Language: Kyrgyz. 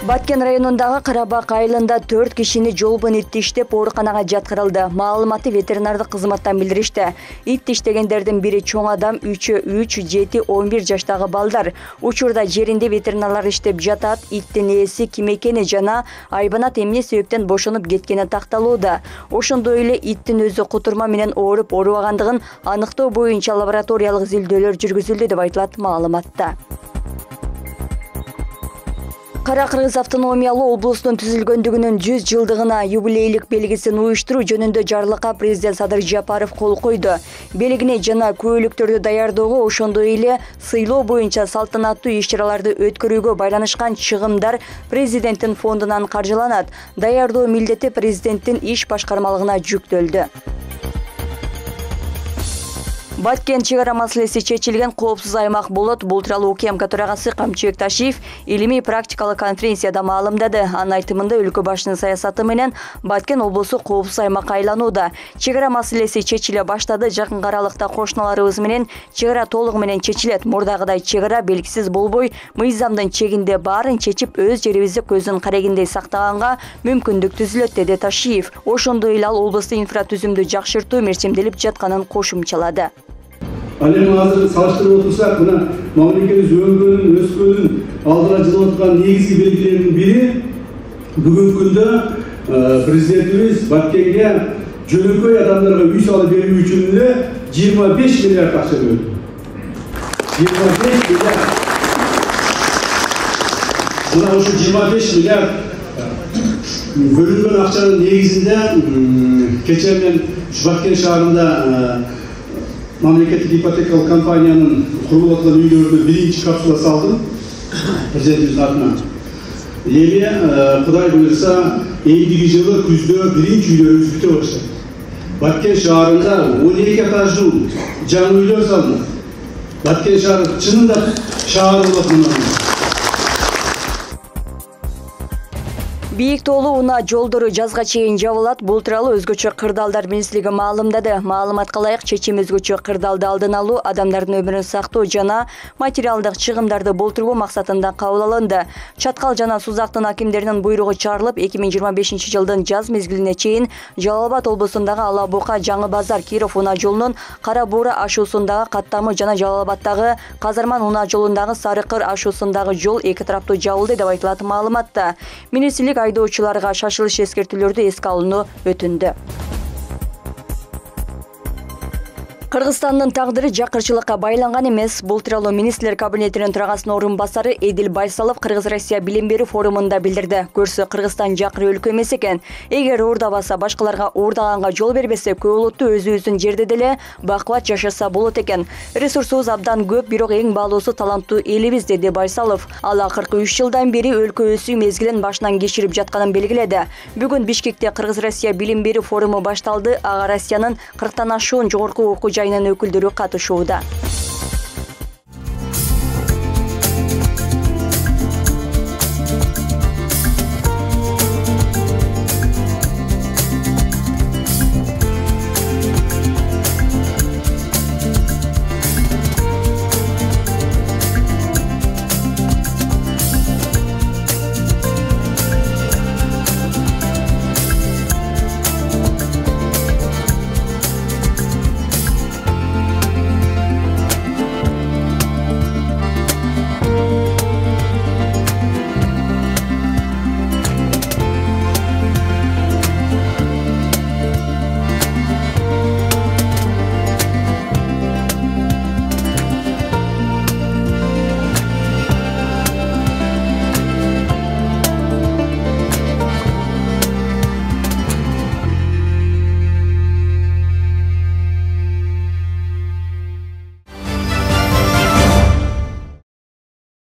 Баткен районундагы Карабак айылында 4 кишини жолбун ит иштеп ооруканага жаткырылды. Маалыматты ветеринардык кызматтан билдиришти. Ит иштегендердин бири чоң адам, 3, 7, 11 жаштагы балдар. Учурда жеринде ветеринарлар иштеп жатат. Иттин ээси ким экени жана айбанат эмне себептен бошонуп кеткени такталууда. Ошондой эле иттин өзү кутурма менен ооруп оорубагандыгын аныктоо боюнча лабораториялык изилдөөлөр жүргүзүлдү деп айтылат маалыматта. Кара-Кыргыз автономиялуу облустун түзүлгөндүгүнүн 100 жылдыгына юбилейлик белгисин уюштуруу жөнүндө жарлыкка президент Садыр Жапаров кол койду. Белгини жана көөлүктөрдү даярдоого, ошондой эле сыйлоо боюнча салтанаттуу иш-чараларды өткөрүүгө байланышкан чыгымдар президенттин фондунан каржыланат. Даярдоо милдети президенттин иш башкармалыгына жүктөлдү. Баткен чегара маселеси чечилген коопсуз аймак болот. Бул тууралуу УКМК төрагасы Камчыбек Ташиев илимий практикалык конференцияда маалымдады. Анын айтымында өлкө башчынын саясаты менен Баткен облусу коопсуз аймакка айланууда. Чегара маселеси чечиле баштады. Жакын аралыкта кошуналарыбыз менен чегара толугу менен чечилет. Мурдагыдай чегара белгисиз болбой, мыйзамдын чегинде баарын чечип, өз жерибизди көздүн карегиндей сактаганга мүмкүндүк түзүлөт, деди Ташиев. Ошондой эле ал облустун инфратүзүмдү жакшыртуу мерчемделип жатканын кошумчалады. Ал эми азыр салыштырып отурсак, мына мамлекетибиз өскөнүн алдыра жылып аткан негизги белгилеринин бири бүгүнкү күндө президентибиз Баткенге жөнөкөй адамдарга үй салып берүү үчүн эле 25 миллиард акча бөлдү. 25 миллиард. Мына ошо 25 миллиард бөлүнгөн акчанын негизинде кечээ мен Баткен шаарында мамлекеттик ипотекалык компаниянын курулуп аткан үйлөрүнө биринчи капсула салдым президентибиздин атынан. Эми Кудай буйрса, эндиги жылы күздө биринчи үйлөрүбүз бүтө баштайт. Баткен шаарында 12 этаждуу жаңы үйлөр салынат. Баткен шаары чынында шаар болот мына. Бийик тоолуу унаа жолдору жазга чейин жабылат. Бул тууралуу өзгөчө кырдаалдар министрлиги маалымдады. Маалыматка ылайык, чечим өзгөчө кырдаалды алдын алуу, адамдардын өмүрүн сактоо жана материалдык чыгымдарды болтурбоо максатында кабыл алынды. Чаткал жана Сузактын акимдеринин буйругу чыгарылып, 2025 жылдын жаз мезгилине чейин Жалал Абад облусундагы Ала Бука Жаңы Базар Киров унаа жолунун Кара Буура ашуусундагы каттамы жана Жалал Абадтагы Казарман унаа жолундагы Сары Кыр ашуусундагы жол эки тараптуу жабылды деп айтылат маалыматта. Министрлик айдоочуларга шашылыш эскертүүлөрдү эске алууну өтүндү. Кыргызстандын тагдыры жакырчылыкка байланган эмес. Бул тууралуу министрлер кабинетинин төрагасынын орун басары Эдил Байсалов Кыргыз-Россия билим берүү форумунда билдирди. Көрсө Кыргызстан жакыр өлкө эмес экен. Эгер уурдабаса, башкаларга уурдаганга жол бербесе, көп улуттуу өзүбүздүн жерде деле бакубат жашаса болот экен. Ресурсубуз абдан көп, бирок эң баалуусу таланттуу элибиз, деди Байсалов. Ал акыркы 3 жылдан бери өлкө өсүү мезгилин башынан кечирип жатканын белгиледи. Бүгүн Бишкекте Кыргыз-Россия билим берүү форуму башталды. Ага Россиянын 40тан ашуун жогорку окуу жайынын өкүлдөрү катышууда.